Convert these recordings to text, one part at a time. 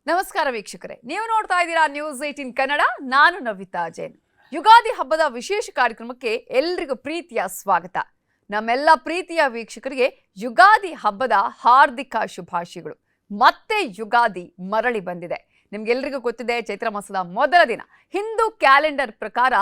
ನಮಸ್ಕಾರ ವೀಕ್ಷಕರೇ, ನೀವು ನೋಡ್ತಾ ಇದ್ದೀರಾ ನ್ಯೂಸ್ 18 ಕನ್ನಡ. ನಾನು ನವಿತಾ ಜೈನ್. ಯುಗಾದಿ ಹಬ್ಬದ ವಿಶೇಷ ಕಾರ್ಯಕ್ರಮಕ್ಕೆ ಎಲ್ರಿಗೂ ಪ್ರೀತಿಯ ಸ್ವಾಗತ. ನಮ್ಮೆಲ್ಲ ಪ್ರೀತಿಯ ವೀಕ್ಷಕರಿಗೆ ಯುಗಾದಿ ಹಬ್ಬದ ಹಾರ್ದಿಕ ಶುಭಾಶಯಗಳು. ಮತ್ತೆ ಯುಗಾದಿ ಮರಳಿ ಬಂದಿದೆ. ನಿಮ್ಗೆಲ್ರಿಗೂ ಗೊತ್ತಿದೆ, ಚೈತ್ರ ಮಾಸದ ಮೊದಲ ದಿನ. ಹಿಂದೂ ಕ್ಯಾಲೆಂಡರ್ ಪ್ರಕಾರ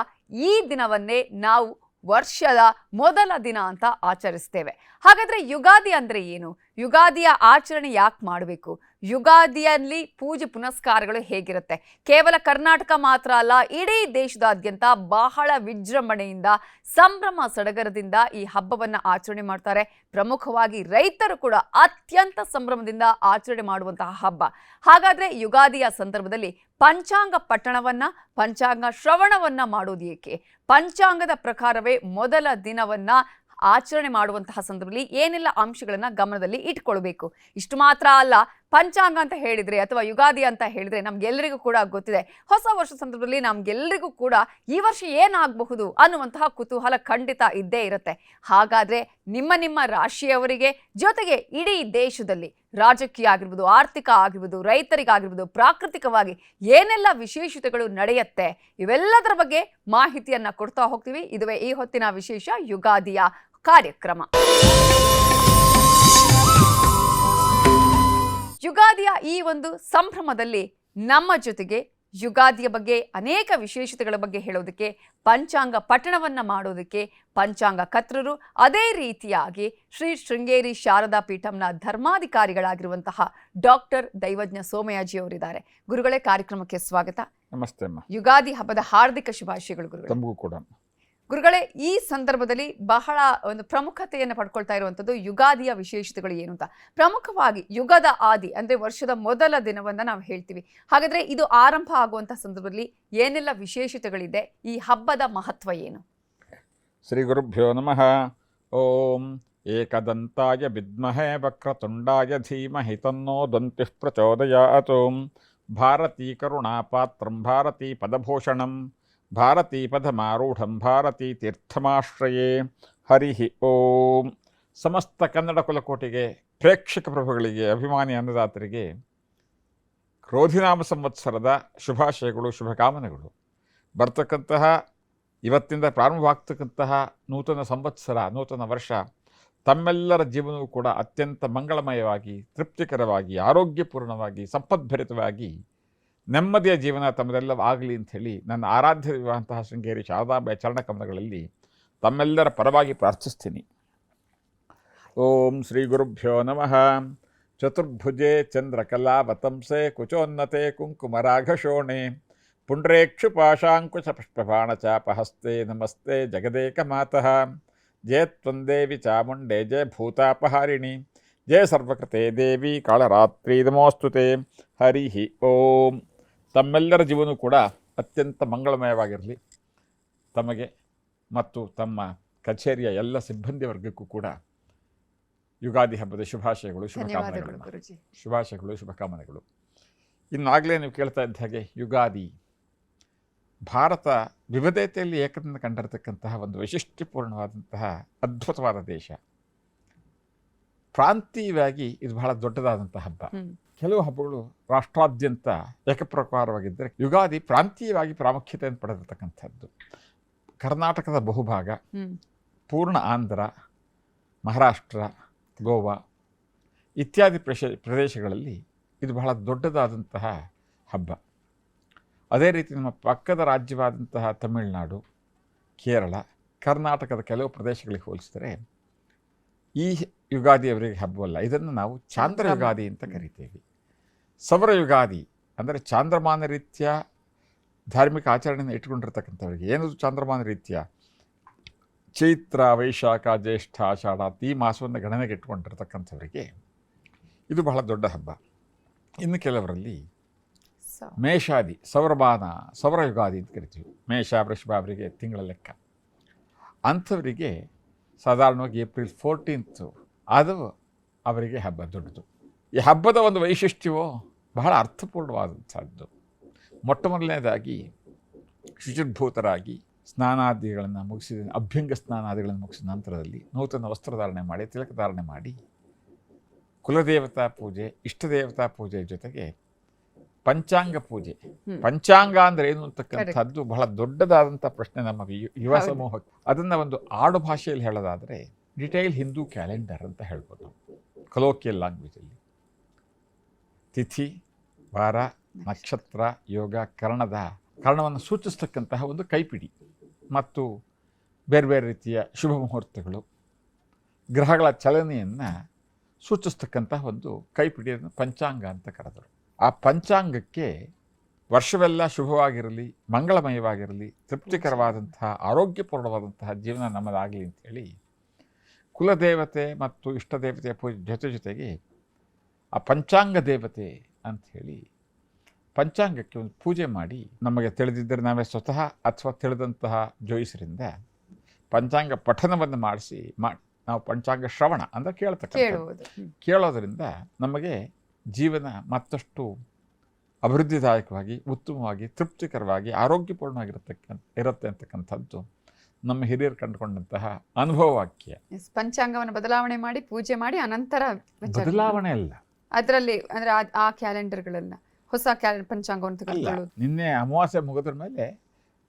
ಈ ದಿನವನ್ನೇ ನಾವು ವರ್ಷದ ಮೊದಲ ದಿನ ಅಂತ ಆಚರಿಸ್ತೇವೆ. ಹಾಗಾದ್ರೆ ಯುಗಾದಿ ಅಂದ್ರೆ ಏನು? ಯುಗಾದಿಯ ಆಚರಣೆ ಯಾಕೆ ಮಾಡಬೇಕು? ಯುಗಾದಿಯಲ್ಲಿ ಪೂಜೆ ಪುನಸ್ಕಾರಗಳು ಹೇಗಿರುತ್ತೆ? ಕೇವಲ ಕರ್ನಾಟಕ ಮಾತ್ರ ಅಲ್ಲ, ಇಡೀ ದೇಶದಾದ್ಯಂತ ಬಹಳ ವಿಜೃಂಭಣೆಯಿಂದ, ಸಂಭ್ರಮ ಸಡಗರದಿಂದ ಈ ಹಬ್ಬವನ್ನ ಆಚರಣೆ ಮಾಡ್ತಾರೆ. ಪ್ರಮುಖವಾಗಿ ರೈತರು ಕೂಡ ಅತ್ಯಂತ ಸಂಭ್ರಮದಿಂದ ಆಚರಣೆ ಮಾಡುವಂತಹ ಹಬ್ಬ. ಹಾಗಾದ್ರೆ ಯುಗಾದಿಯ ಸಂದರ್ಭದಲ್ಲಿ ಪಂಚಾಂಗ ಪಠಣವನ್ನ, ಪಂಚಾಂಗ ಶ್ರವಣವನ್ನ ಮಾಡೋದು ಏಕೆ? ಪಂಚಾಂಗದ ಪ್ರಕಾರವೇ ಮೊದಲ ದಿನವನ್ನ ಆಚರಣೆ ಮಾಡುವಂತಹ ಸಂದರ್ಭದಲ್ಲಿ ಏನೆಲ್ಲ ಅಂಶಗಳನ್ನ ಗಮನದಲ್ಲಿ ಇಟ್ಕೊಳ್ಬೇಕು? ಇಷ್ಟು ಮಾತ್ರ ಅಲ್ಲ, ಪಂಚಾಂಗ ಅಂತ ಹೇಳಿದ್ರೆ ಅಥವಾ ಯುಗಾದಿ ಅಂತ ಹೇಳಿದ್ರೆ ನಮ್ಗೆಲ್ಲರಿಗೂ ಕೂಡ ಗೊತ್ತಿದೆ, ಹೊಸ ವರ್ಷ ಸಂದರ್ಭದಲ್ಲಿ ನಮ್ಗೆಲ್ಲರಿಗೂ ಕೂಡ ಈ ವರ್ಷ ಏನಾಗಬಹುದು ಅನ್ನುವಂತಹ ಕುತೂಹಲ ಖಂಡಿತ ಇದ್ದೇ ಇರುತ್ತೆ. ಹಾಗಾದ್ರೆ ನಿಮ್ಮ ರಾಶಿಯವರಿಗೆ, ಜೊತೆಗೆ ಇಡೀ ದೇಶದಲ್ಲಿ ರಾಜಕೀಯ ಆಗಿರ್ಬೋದು, ಆರ್ಥಿಕ ಆಗಿರ್ಬೋದು, ರೈತರಿಗಾಗಿರ್ಬೋದು, ಪ್ರಾಕೃತಿಕವಾಗಿ ಏನೆಲ್ಲ ವಿಶೇಷತೆಗಳು ನಡೆಯುತ್ತೆ, ಇವೆಲ್ಲದರ ಬಗ್ಗೆ ಮಾಹಿತಿಯನ್ನ ಕೊಡ್ತಾ ಹೋಗ್ತೀವಿ. ಇದುವೇ ಈ ಹೊತ್ತಿನ ವಿಶೇಷ ಯುಗಾದಿಯ ಕಾರ್ಯಕ್ರಮ. ಯುಗಾದಿಯ ಈ ಒಂದು ಸಂಭ್ರಮದಲ್ಲಿ ನಮ್ಮ ಜೊತೆಗೆ ಯುಗಾದಿಯ ಬಗ್ಗೆ ಅನೇಕ ವಿಶೇಷತೆಗಳ ಬಗ್ಗೆ ಹೇಳೋದಕ್ಕೆ, ಪಂಚಾಂಗ ಪಠಣವನ್ನ ಮಾಡೋದಕ್ಕೆ ಪಂಚಾಂಗ ಕರ್ತರು, ಅದೇ ರೀತಿಯಾಗಿ ಶ್ರೀ ಶೃಂಗೇರಿ ಶಾರದಾ ಪೀಠಂನ ಧರ್ಮಾಧಿಕಾರಿಗಳಾಗಿರುವಂತಹ ಡಾಕ್ಟರ್ ದೈವಜ್ಞ ಸೋಮಯಾಜಿ ಅವರಿದ್ದಾರೆ. ಗುರುಗಳೇ, ಕಾರ್ಯಕ್ರಮಕ್ಕೆ ಸ್ವಾಗತ. ನಮಸ್ತೆ ಅಮ್ಮ. ಯುಗಾದಿ ಹಬ್ಬದ ಹಾರ್ದಿಕ ಶುಭಾಶಯಗಳು ಗುರುಗಳೇ. ತಮಗೂ ಕೂಡ. ಗುರುಗಳೇ, ಈ ಸಂದರ್ಭದಲ್ಲಿ ಬಹಳ ಒಂದು ಪ್ರಮುಖತೆಯನ್ನು ಪಡ್ಕೊಳ್ತಾ ಇರುವಂಥದ್ದು ಯುಗಾದಿಯ ವಿಶೇಷತೆಗಳು ಏನು ಅಂತ. ಪ್ರಮುಖವಾಗಿ ಯುಗದ ಆದಿ ಅಂದ್ರೆ ವರ್ಷದ ಮೊದಲ ದಿನವನ್ನ ನಾವು ಹೇಳ್ತೀವಿ. ಹಾಗಾದ್ರೆ ಇದು ಆರಂಭ ಆಗುವಂತ ಸಂದರ್ಭದಲ್ಲಿ ಏನೆಲ್ಲ ವಿಶೇಷತೆಗಳಿದೆ? ಈ ಹಬ್ಬದ ಮಹತ್ವ ಏನು? ಶ್ರೀ ಗುರುಭ್ಯೋ ನಮಃ. ಓಂ ಏಕದಂತಾಯ ವಿದ್ಮಹೇ ವಕ್ರತುಂಡಾಯ ಧೀಮಹಿ ತನ್ನೋ ದಂತಿಃ ಪ್ರಚೋದಯಾತ್. ಭಾರತೀ ಕರುಣಾಪಾತ್ರಂ ಭಾರತೀ ಪದಭೂಷಣಂ ಭಾರತೀ ಪದಮಾರೂಢಂ ಭಾರತೀ ತೀರ್ಥಮಾಶ್ರಯೇ. ಹರಿ ಓಂ. ಸಮಸ್ತ ಕನ್ನಡ ಕುಲಕೋಟಿಗೆ, ಪ್ರೇಕ್ಷಕ ಪ್ರಭುಗಳಿಗೆ, ಅಭಿಮಾನಿ ಅನ್ನದಾತರಿಗೆ ಕ್ರೋಧಿನಾಮ ಸಂವತ್ಸರದ ಶುಭಾಶಯಗಳು, ಶುಭಕಾಮನೆಗಳು. ಬರ್ತಕ್ಕಂತಹ ಇವತ್ತಿಂದ ಪ್ರಾರಂಭವಾಗ್ತಕ್ಕಂತಹ ನೂತನ ಸಂವತ್ಸರ, ನೂತನ ವರ್ಷ ತಮ್ಮೆಲ್ಲರ ಜೀವನವೂ ಕೂಡ ಅತ್ಯಂತ ಮಂಗಳಮಯವಾಗಿ, ತೃಪ್ತಿಕರವಾಗಿ, ಆರೋಗ್ಯಪೂರ್ಣವಾಗಿ, ಸಂಪದ್ಭರಿತವಾಗಿ, ನೆಮ್ಮದಿಯ ಜೀವನ ತಮ್ಮದೆಲ್ಲ ಆಗಲಿ ಅಂಥೇಳಿ ನನ್ನ ಆರಾಧ್ಯವಿರುವಂತಹ ಶೃಂಗೇರಿ ಶಾರದಾಂಬೆಯ ಚರಣಕಮಲಗಳಲ್ಲಿ ತಮ್ಮೆಲ್ಲರ ಪರವಾಗಿ ಪ್ರಾರ್ಥಿಸ್ತೀನಿ. ಓಂ ಶ್ರೀ ಗುರುಭ್ಯೋ ನಮಃ. ಚತುರ್ಭುಜೆ ಚಂದ್ರಕಲಾವತಂಸೆ ಕುಚೋನ್ನತೆ ಕುಂಕುಮರಾಘಶೋಣೆ ಪುಂಡ್ರೇಕ್ಷುಪಾಶಾಂಕುಶ ಪುಷ್ಪಬಾಣಚಾಪಹಸ್ತೆ ನಮಸ್ತೆ ಜಗದೇಕಮಾತಃ. ಜಯ ತ್ವಂದೇವಿ ಚಾಮುಂಡೆ ಜಯ ಭೂತಾಪಹಾರಿಣಿ ಜಯ ಸರ್ವಕೃತೆ ದೇವಿ ಕಾಳರಾತ್ರಿ ನಮೋಸ್ತುತೆ. ಹರಿ ಓಂ. ತಮ್ಮೆಲ್ಲರ ಜೀವನವೂ ಕೂಡ ಅತ್ಯಂತ ಮಂಗಳಮಯವಾಗಿರಲಿ. ತಮಗೆ ಮತ್ತು ತಮ್ಮ ಕಚೇರಿಯ ಎಲ್ಲ ಸಿಬ್ಬಂದಿ ವರ್ಗಕ್ಕೂ ಕೂಡ ಯುಗಾದಿ ಹಬ್ಬದ ಶುಭಾಶಯಗಳು, ಶುಭಕಾಮನೆಗಳು. ಶುಭಾಶಯಗಳು, ಶುಭಕಾಮನೆಗಳು. ಇನ್ನಾಗಲೇ ನೀವು ಕೇಳ್ತಾ ಇದ್ದ ಹಾಗೆ ಯುಗಾದಿ ಭಾರತ ವಿವಿಧತೆಯಲ್ಲಿ ಏಕತೆಯನ್ನು ಕಂಡಿರತಕ್ಕಂತಹ ಒಂದು ವೈಶಿಷ್ಟ್ಯಪೂರ್ಣವಾದಂತಹ ಅದ್ಭುತವಾದ ದೇಶ. ಪ್ರಾಂತೀಯವಾಗಿ ಇದು ಬಹಳ ದೊಡ್ಡದಾದಂತಹ ಹಬ್ಬ. ಕೆಲವು ಹಬ್ಬಗಳು ರಾಷ್ಟ್ರಾದ್ಯಂತ ಏಕಪ್ರಕಾರವಾಗಿದ್ದರೆ ಯುಗಾದಿ ಪ್ರಾಂತೀಯವಾಗಿ ಪ್ರಾಮುಖ್ಯತೆಯನ್ನು ಪಡೆದಿರತಕ್ಕಂಥದ್ದು. ಕರ್ನಾಟಕದ ಬಹುಭಾಗ, ಪೂರ್ಣ ಆಂಧ್ರ, ಮಹಾರಾಷ್ಟ್ರ, ಗೋವಾ ಇತ್ಯಾದಿ ಪ್ರದೇಶಗಳಲ್ಲಿ ಇದು ಬಹಳ ದೊಡ್ಡದಾದಂತಹ ಹಬ್ಬ. ಅದೇ ರೀತಿ ನಮ್ಮ ಪಕ್ಕದ ರಾಜ್ಯವಾದಂತಹ ತಮಿಳುನಾಡು, ಕೇರಳ, ಕರ್ನಾಟಕದ ಕೆಲವು ಪ್ರದೇಶಗಳಿಗೆ ಹೋಲಿಸಿದರೆ ಈ ಯುಗಾದಿ ಅವರಿಗೆ ಹಬ್ಬವಲ್ಲ. ಇದನ್ನು ನಾವು ಚಾಂದ್ರ ಯುಗಾದಿ ಅಂತ ಕರಿತೇವೆ. ಸೌರ ಯುಗಾದಿ ಅಂದರೆ ಚಾಂದ್ರಮಾನ ರೀತ್ಯ ಧಾರ್ಮಿಕ ಆಚರಣೆಯನ್ನು ಇಟ್ಟುಕೊಂಡಿರ್ತಕ್ಕಂಥವ್ರಿಗೆ. ಏನದು ಚಾಂದ್ರಮಾನ ರೀತ್ಯ? ಚೈತ್ರ, ವೈಶಾಖ, ಜ್ಯೇಷ್ಠ, ಆಷಾಢ ಈ ಮಾಸವನ್ನು ಗಣನೆಗೆ ಇಟ್ಟುಕೊಂಡಿರ್ತಕ್ಕಂಥವರಿಗೆ ಇದು ಬಹಳ ದೊಡ್ಡ ಹಬ್ಬ. ಇನ್ನು ಕೆಲವರಲ್ಲಿ ಮೇಷಾದಿ, ಸೌರಮಾನ, ಸೌರ ಯುಗಾದಿ ಅಂತ ಕರಿತೀವಿ. ಮೇಷ, ವೃಷಭ ಅವರಿಗೆ ತಿಂಗಳ ಲೆಕ್ಕ. ಅಂಥವರಿಗೆ ಸಾಧಾರಣವಾಗಿ ಏಪ್ರಿಲ್ 14 ಅದು ಅವರಿಗೆ ಹಬ್ಬ ದೊಡ್ಡದು. ಈ ಹಬ್ಬದ ಒಂದು ವೈಶಿಷ್ಟ್ಯವೋ ಬಹಳ ಅರ್ಥಪೂರ್ಣವಾದಂಥದ್ದು. ಮೊಟ್ಟ ಮೊದಲನೇದಾಗಿ ಶುಚಿರ್ಭೂತರಾಗಿ ಸ್ನಾನಾದಿಗಳನ್ನು ಮುಗಿಸಿದ, ಅಭ್ಯಂಗ ಸ್ನಾನಾದಿಗಳನ್ನು ಮುಗಿಸಿದ ನಂತರದಲ್ಲಿ ನೂತನ ವಸ್ತ್ರಧಾರಣೆ ಮಾಡಿ, ತಿಲಕಧಾರಣೆ ಮಾಡಿ, ಕುಲದೇವತಾ ಪೂಜೆ, ಇಷ್ಟದೇವತಾ ಪೂಜೆ ಜೊತೆಗೆ ಪಂಚಾಂಗ ಪೂಜೆ. ಪಂಚಾಂಗ ಅಂದ್ರೆ ಏನು ಅಂತಕ್ಕಂಥದ್ದು ಬಹಳ ದೊಡ್ಡದಾದಂಥ ಪ್ರಶ್ನೆ ನಮ್ಮ ಯುವ ಸಮೂಹಕ್ಕೆ. ಅದನ್ನ ಒಂದು ಆಡು ಭಾಷೆಯಲ್ಲಿ ಹೇಳೋದಾದ್ರೆ ಡಿಟೈಲ್ ಹಿಂದೂ ಕ್ಯಾಲೆಂಡರ್ ಅಂತ ಹೇಳ್ಬೋದು, ಕಲೋಕಿಯಲ್ ಲ್ಯಾಂಗ್ವೇಜಲ್ಲಿ. ತಿಥಿ, ವಾರ, ನಕ್ಷತ್ರ, ಯೋಗ, ಕರ್ಣವನ್ನು ಸೂಚಿಸ್ತಕ್ಕಂತಹ ಒಂದು ಕೈಪಿಡಿ ಮತ್ತು ಬೇರೆ ಬೇರೆ ರೀತಿಯ ಶುಭ ಮುಹೂರ್ತಗಳು, ಗ್ರಹಗಳ ಚಲನೆಯನ್ನು ಸೂಚಿಸ್ತಕ್ಕಂತಹ ಒಂದು ಕೈಪಿಡಿಯನ್ನು ಪಂಚಾಂಗ ಅಂತ ಕರೆದರು. ಆ ಪಂಚಾಂಗಕ್ಕೆ ವರ್ಷವೆಲ್ಲ ಶುಭವಾಗಿರಲಿ, ಮಂಗಳಮಯವಾಗಿರಲಿ, ತೃಪ್ತಿಕರವಾದಂತಹ ಆರೋಗ್ಯಪೂರ್ಣವಾದಂತಹ ಜೀವನ ನಮ್ಮದಾಗಲಿ ಅಂಥೇಳಿ ಕುಲದೇವತೆ ಮತ್ತು ಇಷ್ಟದೇವತೆಯ ಪೂಜೆ ಜೊತೆಗೆ ಆ ಪಂಚಾಂಗ ದೇವತೆ ಅಂಥೇಳಿ ಪಂಚಾಂಗಕ್ಕೆ ಒಂದು ಪೂಜೆ ಮಾಡಿ, ನಮಗೆ ತಿಳಿದಿದ್ದರೆ ನಾವೇ ಸ್ವತಃ ಅಥವಾ ತಿಳಿದಂತಹ ಜ್ಯೋತಿಷರಿಂದ ಪಂಚಾಂಗ ಪಠನವನ್ನು ಮಾಡಿಸಿ ನಾವು ಪಂಚಾಂಗ ಶ್ರವಣ ಅಂದರೆ ಕೇಳೋದರಿಂದ ನಮಗೆ ಜೀವನ ಮತ್ತಷ್ಟು ಅಭಿವೃದ್ಧಿದಾಯಕವಾಗಿ, ಉತ್ತಮವಾಗಿ, ತೃಪ್ತಿಕರವಾಗಿ, ಇರುತ್ತೆ ಅಂತಕ್ಕಂಥದ್ದು ನಮ್ಮ ಹಿರಿಯರು ಕಂಡುಕೊಂಡಂತಹ ಅನುಭವ ವಾಕ್ಯ. ಪಂಚಾಂಗವನ್ನು ಬದಲಾವಣೆ ಮಾಡಿ ಪೂಜೆ ಮಾಡಿ ಅನಂತರ ಬದಲಾವಣೆ ಅಲ್ಲ, ಅದರಲ್ಲಿ ಅಂದ್ರೆ ಆ ಕ್ಯಾಲೆಂಡರ್ಗಳೆಲ್ಲ ಹೊಸ ಪಂಚಾಂಗವನ್ನು ತೆಗೆದುಕೊಳ್ಳೋದು. ನಿನ್ನೆ ಅಮಾವಾಸ್ಯೆ ಮುಗಿದ್ರ ಮೇಲೆ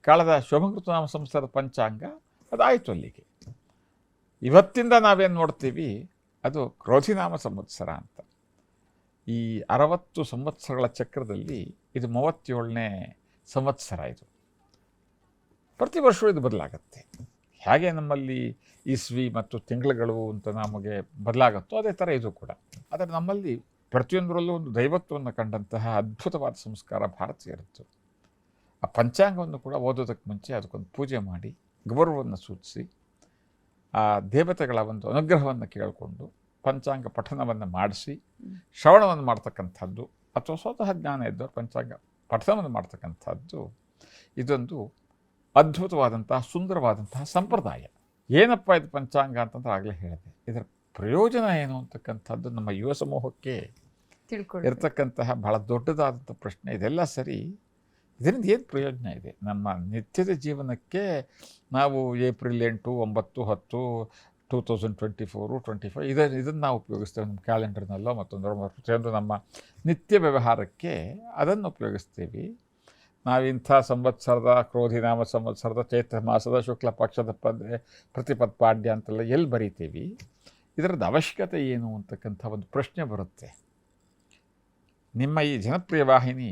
ಕಾಲದ ಶುಭಕೃತನಾಮ ಸಂವತ್ಸರದ ಪಂಚಾಂಗ ಅದಾಯಿತು ಅಲ್ಲಿಗೆ. ಇವತ್ತಿಂದ ನಾವೇನು ನೋಡ್ತೀವಿ ಅದು ಕ್ರೋಧಿನಾಮ ಸಂವತ್ಸರ ಅಂತ. ಈ 60 ಸಂವತ್ಸರಗಳ ಚಕ್ರದಲ್ಲಿ ಇದು 37ನೇ ಸಂವತ್ಸರ. ಇದು ಪ್ರತಿ ವರ್ಷವೂ ಇದು ಬದಲಾಗತ್ತೆ. ಹೇಗೆ ನಮ್ಮಲ್ಲಿ ಇಸ್ವಿ ಮತ್ತು ತಿಂಗಳುಗಳು ಅಂತ ನಮಗೆ ಬದಲಾಗುತ್ತೋ ಅದೇ ಥರ ಇದು ಕೂಡ. ಆದರೆ ನಮ್ಮಲ್ಲಿ ಪ್ರತಿಯೊಂದರಲ್ಲೂ ಒಂದು ದೈವತ್ವವನ್ನು ಕಂಡಂತಹ ಅದ್ಭುತವಾದ ಸಂಸ್ಕಾರ ಭಾರತೀಯರದ್ದು. ಆ ಪಂಚಾಂಗವನ್ನು ಕೂಡ ಓದೋದಕ್ಕೆ ಮುಂಚೆ ಅದಕ್ಕೊಂದು ಪೂಜೆ ಮಾಡಿ ಗೌರವವನ್ನು ಸೂಚಿಸಿ ಆ ದೇವತೆಗಳ ಒಂದು ಅನುಗ್ರಹವನ್ನು ಕೇಳಿಕೊಂಡು ಪಂಚಾಂಗ ಪಠನವನ್ನು ಮಾಡಿಸಿ ಶ್ರವಣವನ್ನು ಮಾಡ್ತಕ್ಕಂಥದ್ದು ಅಥವಾ ಸ್ವತಃ ಜ್ಞಾನ ಇದ್ದವರು ಪಂಚಾಂಗ ಪಠನವನ್ನು ಮಾಡ್ತಕ್ಕಂಥದ್ದು ಇದೊಂದು ಅದ್ಭುತವಾದಂತಹ ಸುಂದರವಾದಂತಹ ಸಂಪ್ರದಾಯ. ಏನಪ್ಪ ಇದು ಪಂಚಾಂಗ ಅಂತಂದ್ರೆ ಆಗಲೇ ಹೇಳಿದೆ. ಇದರ ಪ್ರಯೋಜನ ಏನು ಅಂತಕ್ಕಂಥದ್ದು ನಮ್ಮ ಯುವ ಸಮೂಹಕ್ಕೆ ಇರತಕ್ಕಂತಹ ಬಹಳ ದೊಡ್ಡದಾದಂಥ ಪ್ರಶ್ನೆ. ಇದೆಲ್ಲ ಸರಿ, ಇದರಿಂದ ಏನು ಪ್ರಯೋಜನ ಇದೆ ನಮ್ಮ ನಿತ್ಯದ ಜೀವನಕ್ಕೆ? ನಾವು ಏಪ್ರಿಲ್ 8, 9, 10, 2024, 25 ಇದನ್ನು ನಾವು ಉಪಯೋಗಿಸ್ತೇವೆ ನಮ್ಮ ಕ್ಯಾಲೆಂಡರ್ನಲ್ಲೋ ಮತ್ತೊಂದು ನಮ್ಮ ನಿತ್ಯ ವ್ಯವಹಾರಕ್ಕೆ ಅದನ್ನು ಉಪಯೋಗಿಸ್ತೀವಿ. ನಾವಿಂಥ ಸಂವತ್ಸರದ ಕ್ರೋಧಿನಾಮ ಸಂವತ್ಸರದ ಚೈತ್ರ ಮಾಸದ ಶುಕ್ಲ ಪಕ್ಷದ ಪ್ರತಿಪತ್ಪಾಡ್ಯ ಅಂತೆಲ್ಲ ಎಲ್ಲಿ ಬರೀತೀವಿ? ಇದರದ್ದು ಅವಶ್ಯಕತೆ ಏನು ಅಂತಕ್ಕಂಥ ಒಂದು ಪ್ರಶ್ನೆ ಬರುತ್ತೆ. ನಿಮ್ಮ ಈ ಜನಪ್ರಿಯ ವಾಹಿನಿ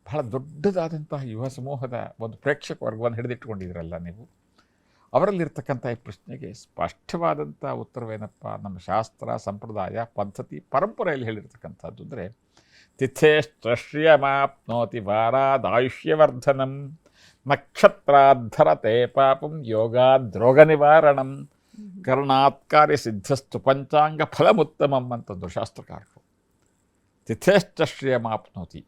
ಬಹಳ ದೊಡ್ಡದಾದಂತಹ ಯುವ ಸಮೂಹದ ಒಂದು ಪ್ರೇಕ್ಷಕ ವರ್ಗವನ್ನು ಹಿಡಿದಿಟ್ಕೊಂಡಿದ್ದೀರಲ್ಲ ನೀವು. ಅವರಲ್ಲಿರ್ತಕ್ಕಂಥ ಈ ಪ್ರಶ್ನೆಗೆ ಸ್ಪಷ್ಟವಾದಂಥ ಉತ್ತರವೇನಪ್ಪ? ನಮ್ಮ ಶಾಸ್ತ್ರ, ಸಂಪ್ರದಾಯ, ಪದ್ಧತಿ, ಪರಂಪರೆಯಲ್ಲಿ ಹೇಳಿರ್ತಕ್ಕಂಥದ್ದು ಅಂದರೆ ತಿಥೇಶ್ಚಶ್ರಿಯಮಾಪ್ನೋತಿ ವಾರಾದಾಯುಷ್ಯವರ್ಧನಂ ನಕ್ಷತ್ರಾಧರತೆ ಪಾಪಂ ಯೋಗಾದ್ರೋಗ ನಿವಾರಣಂ ಕರ್ಣಾತ್ಕಾರ್ಯ ಸಿದ್ಧಸ್ತು ಪಂಚಾಂಗ ಫಲಮುತ್ತಮಂ ಅಂತಂದು ಶಾಸ್ತ್ರಕಾರರು. ತಿಥೇಶ್ಚಶ್ರಿಯಮಾಪ್ನೋತಿ,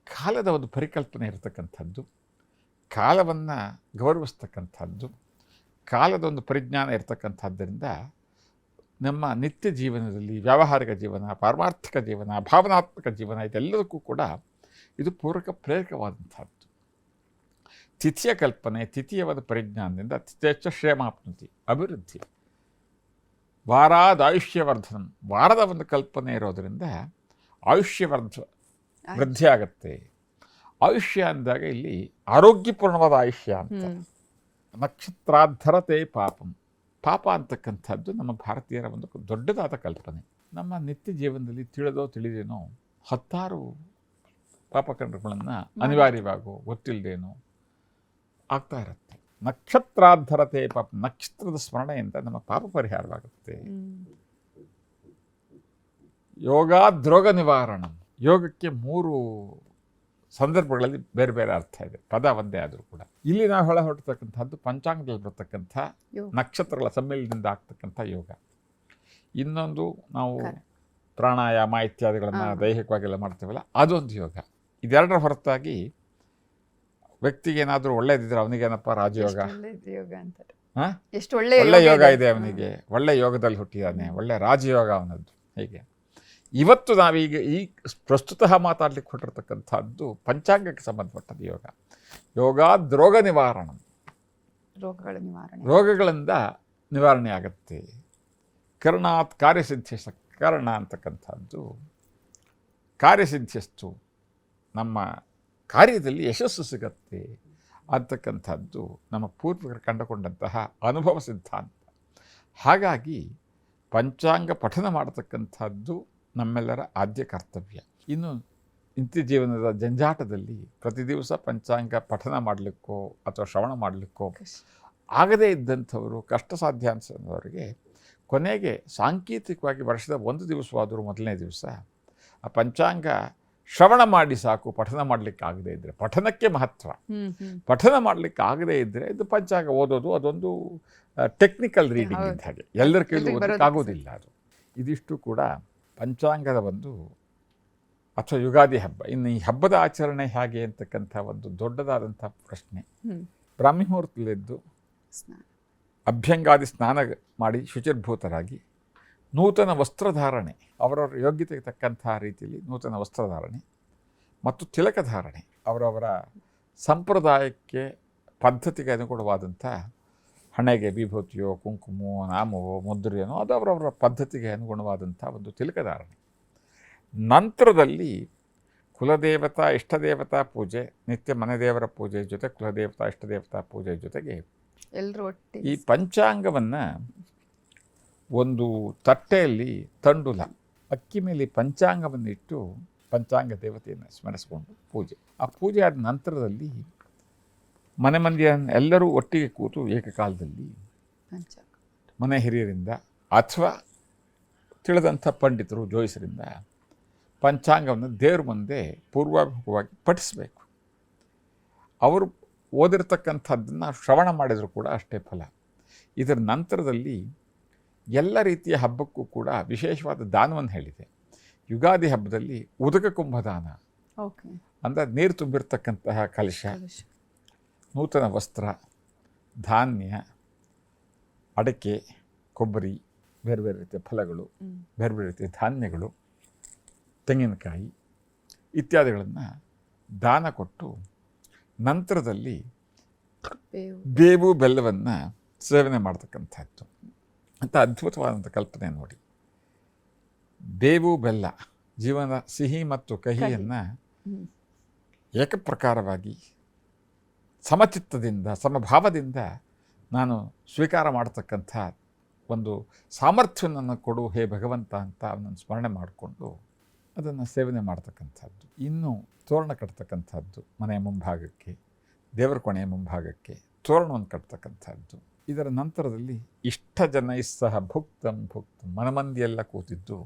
ಕಾಲದ ಒಂದು ಪರಿಕಲ್ಪನೆ ಇರತಕ್ಕಂಥದ್ದು, ಕಾಲವನ್ನು ಗೌರವಿಸ್ತಕ್ಕಂಥದ್ದು, ಕಾಲದ ಒಂದು ಪರಿಜ್ಞಾನ ಇರತಕ್ಕಂಥದ್ದರಿಂದ ನಮ್ಮ ನಿತ್ಯ ಜೀವನದಲ್ಲಿ ವ್ಯಾವಹಾರಿಕ ಜೀವನ, ಪಾರಮಾರ್ಥಿಕ ಜೀವನ, ಭಾವನಾತ್ಮಕ ಜೀವನ ಇದೆಲ್ಲದಕ್ಕೂ ಕೂಡ ಇದು ಪೂರಕ ಪ್ರೇರಕವಾದಂಥದ್ದು. ತಿಥಿಯ ಕಲ್ಪನೆ, ತಿಥಿಯ ಒಂದು ಪರಿಜ್ಞಾನದಿಂದ ತಿಥೇಚ್ಛ ಶ್ರೇಮಾಪ್ನತಿ ಅಭಿವೃದ್ಧಿ. ವಾರಾದಾಯುಷ್ಯವರ್ಧನ, ವಾರದ ಒಂದು ಕಲ್ಪನೆ ಇರೋದರಿಂದ ವೃದ್ಧಿ ಆಗುತ್ತೆ. ಆಯುಷ್ಯ ಅಂದಾಗ ಇಲ್ಲಿ ಆರೋಗ್ಯಪೂರ್ಣವಾದ ಆಯುಷ್ಯ ಅಂತ. ನಕ್ಷತ್ರಾಧರತೆ ಪಾಪಂ, ಪಾಪ ಅಂತಕ್ಕಂಥದ್ದು ನಮ್ಮ ಭಾರತೀಯರ ಒಂದು ದೊಡ್ಡದಾದ ಕಲ್ಪನೆ. ನಮ್ಮ ನಿತ್ಯ ಜೀವನದಲ್ಲಿ ತಿಳಿದೋ ತಿಳಿದೇನೋ 10 ಪಾಪಕರ್ಮಗಳನ್ನು ಅನಿವಾರ್ಯವಾಗೋ ಗೊತ್ತಿಲ್ಲದೇನೋ ಆಗ್ತಾ ಇರುತ್ತೆ. ನಕ್ಷತ್ರಾಧರತೆ ಪಾಪ, ನಕ್ಷತ್ರದ ಸ್ಮರಣೆಯಿಂದ ನಮ್ಮ ಪಾಪ ಪರಿಹಾರವಾಗುತ್ತೆ. ಯೋಗಾದ್ರೋಗ ನಿವಾರಣ, ಯೋಗಕ್ಕೆ 3 ಸಂದರ್ಭಗಳಲ್ಲಿ ಬೇರೆ ಬೇರೆ ಅರ್ಥ ಇದೆ, ಪದ ಒಂದೇ ಆದರೂ ಕೂಡ. ಇಲ್ಲಿ ನಾವು ಹೊರತಕ್ಕಂಥದ್ದು ಪಂಚಾಂಗದಲ್ಲಿ ಬರ್ತಕ್ಕಂಥ ನಕ್ಷತ್ರಗಳ ಸಮ್ಮೇಳನದಿಂದ ಆಗ್ತಕ್ಕಂಥ ಯೋಗ. ಇನ್ನೊಂದು ನಾವು ಪ್ರಾಣಾಯಾಮ ಇತ್ಯಾದಿಗಳನ್ನು ದೈಹಿಕವಾಗೆಲ್ಲ ಮಾಡ್ತೇವಲ್ಲ, ಅದೊಂದು ಯೋಗ. ಇದೆರಡರ ಹೊರತಾಗಿ ವ್ಯಕ್ತಿಗೆ ಏನಾದರೂ ಒಳ್ಳೇದಿದ್ರೆ ಅವನಿಗೇನಪ್ಪ ರಾಜಯೋಗ, ಒಳ್ಳೆ ಯೋಗ ಇದೆ ಅವನಿಗೆ, ಒಳ್ಳೆ ಯೋಗದಲ್ಲಿ ಹುಟ್ಟಿದ್ದಾನೆ, ಒಳ್ಳೆ ರಾಜಯೋಗ ಅವನದ್ದು. ಹೀಗೆ ಇವತ್ತು ನಾವೀಗ ಈ ಪ್ರಸ್ತುತ ಮಾತಾಡ್ಲಿಕ್ಕೆ ಹೊರಟಿರ್ತಕ್ಕಂಥದ್ದು ಪಂಚಾಂಗಕ್ಕೆ ಸಂಬಂಧಪಟ್ಟದ್ದು ಯೋಗ. ಯೋಗಾದ್ರೋಗ ನಿವಾರಣ, ರೋಗಗಳಿಂದ ನಿವಾರಣೆ ಆಗುತ್ತೆ. ಕರ್ಣಾತ್ ಕಾರ್ಯಸಿದ್ಧಿಸ, ಕರ್ಣ ಅಂತಕ್ಕಂಥದ್ದು ಕಾರ್ಯಸಿದ್ಧಿಸ್ತು, ನಮ್ಮ ಕಾರ್ಯದಲ್ಲಿ ಯಶಸ್ಸು ಸಿಗತ್ತೆ ಅಂತಕ್ಕಂಥದ್ದು ನಮ್ಮ ಪೂರ್ವಿಕರು ಕಂಡುಕೊಂಡಂತಹ ಅನುಭವ ಸಿದ್ಧಾಂತ. ಹಾಗಾಗಿ ಪಂಚಾಂಗ ಪಠನ ಮಾಡತಕ್ಕಂಥದ್ದು ನಮ್ಮೆಲ್ಲರ ಆದ್ಯ ಕರ್ತವ್ಯ. ಇನ್ನು ನಿತ್ಯ ಜೀವನದ ಜಂಜಾಟದಲ್ಲಿ ಪ್ರತಿ ದಿವಸ ಪಂಚಾಂಗ ಪಠನ ಮಾಡಲಿಕ್ಕೋ ಅಥವಾ ಶ್ರವಣ ಮಾಡಲಿಕ್ಕೋ ಆಗದೇ ಇದ್ದಂಥವರು, ಕಷ್ಟ ಸಾಧ್ಯ ಅನಿಸೋರಿಗೆ ಕೊನೆಗೆ ಸಾಂಕೇತಿಕವಾಗಿ ವರ್ಷದ ಒಂದು ದಿವಸವಾದರೂ ಮೊದಲನೇ ದಿವಸ ಆ ಪಂಚಾಂಗ ಶ್ರವಣ ಮಾಡಿ ಸಾಕು. ಪಠನ ಮಾಡಲಿಕ್ಕೆ ಆಗದೇ ಇದ್ದರೆ, ಪಠನಕ್ಕೆ ಮಹತ್ವ. ಪಠನ ಮಾಡಲಿಕ್ಕೆ ಆಗದೇ ಇದ್ದರೆ ಇದು ಪಂಚಾಂಗ ಓದೋದು ಅದೊಂದು ಟೆಕ್ನಿಕಲ್ ರೀಡಿಂಗ್ ಇದ್ದ ಹಾಗೆ, ಎಲ್ಲರ ಕೈಲೂ ಓದೋಕ್ಕಾಗೋದಿಲ್ಲ ಅದು. ಇದಿಷ್ಟು ಕೂಡ ಪಂಚಾಂಗದ ಒಂದು ಅಥವಾ ಯುಗಾದಿ ಹಬ್ಬ. ಇನ್ನು ಈ ಹಬ್ಬದ ಆಚರಣೆ ಹೇಗೆ ಅಂತಕ್ಕಂಥ ಒಂದು ದೊಡ್ಡದಾದಂಥ ಪ್ರಶ್ನೆ. ಬ್ರಾಹ್ಮಿ ಮುಹೂರ್ತದಲ್ಲಿದ್ದು ಅಭ್ಯಂಗಾದಿ ಸ್ನಾನ ಮಾಡಿ ಶುಚಿರ್ಭೂತರಾಗಿ ನೂತನ ವಸ್ತ್ರಧಾರಣೆ, ಅವರವರ ಯೋಗ್ಯತೆಗೆ ತಕ್ಕಂಥ ರೀತಿಯಲ್ಲಿ ನೂತನ ವಸ್ತ್ರಧಾರಣೆ ಮತ್ತು ತಿಲಕಧಾರಣೆ, ಅವರವರ ಸಂಪ್ರದಾಯಕ್ಕೆ ಪದ್ಧತಿಗೆ ಅನುಗುಣವಾದಂಥ ಹಣೆಗೆ ವಿಭೂತಿಯೋ ಕುಂಕುಮೋ ನಾಮವೋ ಮುದ್ರೆಯೋ ಅದು ಅವರವರ ಪದ್ಧತಿಗೆ ಅನುಗುಣವಾದಂಥ ಒಂದು ತಿಲಕಧಾರಣೆ. ನಂತರದಲ್ಲಿ ಕುಲದೇವತಾ ಇಷ್ಟದೇವತಾ ಪೂಜೆ, ನಿತ್ಯ ಮನೆದೇವರ ಪೂಜೆ ಜೊತೆ ಕುಲದೇವತಾ ಇಷ್ಟದೇವತಾ ಪೂಜೆ ಜೊತೆಗೆ ಎಲ್ಲರೂ ಒಟ್ಟಿಗೆ ಈ ಪಂಚಾಂಗವನ್ನು ಒಂದು ತಟ್ಟೆಯಲ್ಲಿ ತಂಡುಲ ಅಕ್ಕಿ ಮೇಲೆ ಪಂಚಾಂಗವನ್ನು ಇಟ್ಟು ಪಂಚಾಂಗ ದೇವತೆಯನ್ನು ಸ್ಮರಿಸಿಕೊಂಡು ಪೂಜೆ. ಆ ಪೂಜೆ ಆದ ನಂತರದಲ್ಲಿ ಮನೆ ಮಂದಿಯನ್ನು ಎಲ್ಲರೂ ಒಟ್ಟಿಗೆ ಕೂತು ಏಕಕಾಲದಲ್ಲಿ ಪಂಚಾಂಗ ಮನೆ ಹಿರಿಯರಿಂದ ಅಥವಾ ತಿಳಿದಂಥ ಪಂಡಿತರು ಜೋಯಿಸರಿಂದ ಪಂಚಾಂಗವನ್ನು ದೇವ್ರ ಮುಂದೆ ಪೂರ್ವಾಭಿಮುಖವಾಗಿ ಪಠಿಸಬೇಕು. ಅವರು ಓದಿರ್ತಕ್ಕಂಥದ್ದನ್ನು ಶ್ರವಣ ಮಾಡಿದರೂ ಕೂಡ ಅಷ್ಟೇ ಫಲ. ಇದರ ನಂತರದಲ್ಲಿ ಎಲ್ಲ ರೀತಿಯ ಹಬ್ಬಕ್ಕೂ ಕೂಡ ವಿಶೇಷವಾದ ದಾನವನ್ನು ಹೇಳಿದೆ. ಯುಗಾದಿ ಹಬ್ಬದಲ್ಲಿ ಉದಕ ಕುಂಭದಾನ ಅಂದರೆ ನೀರು ತುಂಬಿರ್ತಕ್ಕಂತಹ ಕಲಶ, ನೂತನ ವಸ್ತ್ರ, ಧಾನ್ಯ, ಅಡಕೆ, ಕೊಬ್ಬರಿ, ಬೇರೆ ಬೇರೆ ರೀತಿಯ ಫಲಗಳು, ಬೇರೆ ಬೇರೆ ರೀತಿಯ ಧಾನ್ಯಗಳು, ತೆಂಗಿನಕಾಯಿ ಇತ್ಯಾದಿಗಳನ್ನು ದಾನ ಕೊಟ್ಟು ನಂತರದಲ್ಲಿ ಬೇವು ಬೆಲ್ಲವನ್ನು ಸೇವನೆ ಮಾಡ್ತಕ್ಕಂಥದ್ದು ಅಂತ ಅದ್ಭುತವಾದಂಥ ಕಲ್ಪನೆ ನೋಡಿ. ಬೇವು ಬೆಲ್ಲ ಜೀವನ ಸಿಹಿ ಮತ್ತು ಕಹಿಯನ್ನು ಏಕಪ್ರಕಾರವಾಗಿ ಸಮಚಿತ್ತದಿಂದ ಸಮಭಾವದಿಂದ ನಾನು ಸ್ವೀಕಾರ ಮಾಡತಕ್ಕಂಥ ಒಂದು ಸಾಮರ್ಥ್ಯವನ್ನು ಕೊಡು ಹೇ ಭಗವಂತ ಅಂತ ಅವನನ್ನು ಸ್ಮರಣೆ ಮಾಡಿಕೊಂಡು ಅದನ್ನು ಸೇವನೆ ಮಾಡ್ತಕ್ಕಂಥದ್ದು. ಇನ್ನು ತೋರಣ ಕಟ್ತಕ್ಕಂಥದ್ದು, ಮನೆಯ ಮುಂಭಾಗಕ್ಕೆ, ದೇವರ ಕೊನೆಯ ಮುಂಭಾಗಕ್ಕೆ ತೋರಣವನ್ನು ಕಟ್ತಕ್ಕಂಥದ್ದು. ಇದರ ನಂತರದಲ್ಲಿ ಇಷ್ಟ ಜನ ಸಹ ಭುಕ್ತಂ ಮನಮಂದಿಯೆಲ್ಲ ಕೂತಿದ್ದು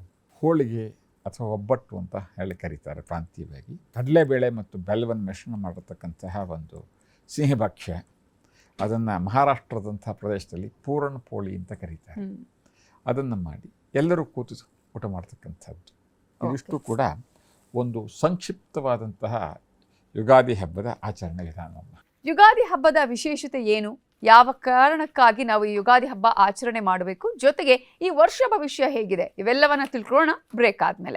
ಹೋಳಿಗೆ ಅಥವಾ ಒಬ್ಬಟ್ಟು ಅಂತ ಹೇಳಿ ಕರೀತಾರೆ ಪ್ರಾಂತೀಯವಾಗಿ. ಕಡಲೆಬೇಳೆ ಮತ್ತು ಬೆಲ್ಲವನ್ನು ಮಿಶ್ರಣ ಮಾಡತಕ್ಕಂತಹ ಒಂದು ಸಿಹಿಭಕ್ಷ್ಯ, ಅದನ್ನು ಮಹಾರಾಷ್ಟ್ರದಂಥ ಪ್ರದೇಶದಲ್ಲಿ ಪೂರಣ ಪೋಳಿ ಅಂತ ಕರೀತಾರೆ. ಅದನ್ನು ಮಾಡಿ ಎಲ್ಲರೂ ಕೂತು ಊಟ ಮಾಡ್ತಕ್ಕಂಥದ್ದು. ಇದಿಷ್ಟು ಕೂಡ ಒಂದು ಸಂಕ್ಷಿಪ್ತವಾದಂತಹ ಯುಗಾದಿ ಹಬ್ಬದ ಆಚರಣೆ ವಿಧಾನವನ್ನು. ಯುಗಾದಿ ಹಬ್ಬದ ವಿಶೇಷತೆ ಏನು, ಯಾವ ಕಾರಣಕ್ಕಾಗಿ ನಾವು ಈ ಯುಗಾದಿ ಹಬ್ಬ ಆಚರಣೆ ಮಾಡಬೇಕು, ಜೊತೆಗೆ ಈ ವರ್ಷ ಭವಿಷ್ಯ ಹೇಗಿದೆ, ಇವೆಲ್ಲವನ್ನ ತಿಳ್ಕೊಳ್ಳೋಣ ಬ್ರೇಕ್ ಆದ್ಮೇಲೆ.